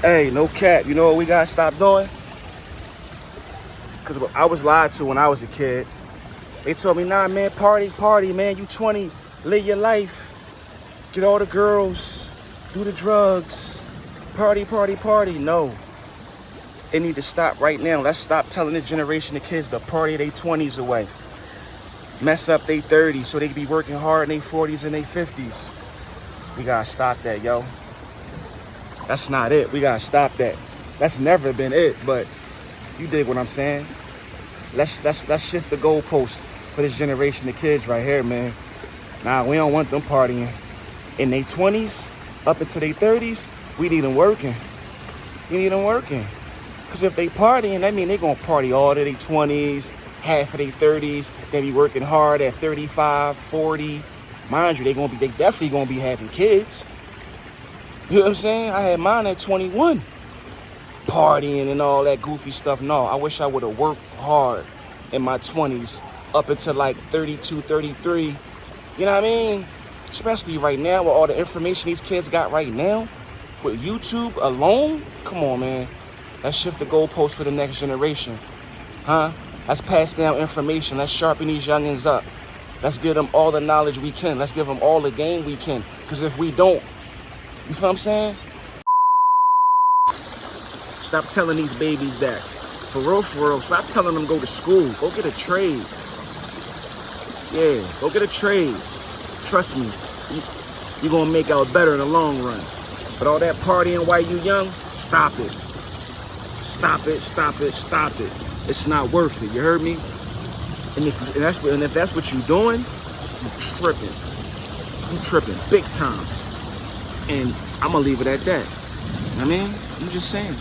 Hey, no cap. You know what we gotta stop doing? Because I was lied to when I was a kid. They told me, nah, man, party, man. You 20, live your life. Get all the girls, do the drugs, party. No, it need to stop right now. Let's stop telling this generation of kids to party their 20s away. Mess up their 30s so they can be working hard in their 40s and their 50s. We gotta stop that, yo. That's not it. We gotta stop that. That's never been it, but you dig what I'm saying? Let's shift the goalposts for this generation of kids right here, man. Nah, we don't want them partying. In their 20s, up into their 30s, we need them working. We need them working. Because if they partying, that mean they gonna party all of their 20s, half of their 30s. They be working hard at 35, 40. Mind you, they definitely gonna be having kids. You know what I'm saying? I had mine at 21. Partying and all that goofy stuff. No, I wish I would have worked hard in my 20s up until like 32, 33. You know what I mean? Especially right now with all the information these kids got right now. With YouTube alone. Come on, man. Let's shift the goalposts for the next generation. Huh? Let's pass down information. Let's sharpen these youngins up. Let's give them all the knowledge we can. Let's give them all the game we can. Because if we don't, you feel what I'm saying? Stop telling these babies that. For real, stop telling them go to school. Go get a trade. Yeah, go get a trade. Trust me, you're going to make out better in the long run. But all that partying while you young, stop it. Stop it. It's not worth it. You heard me? And if that's what you're doing, you're tripping. You tripping big time. And I'm going to leave it at that. I mean, I'm just saying.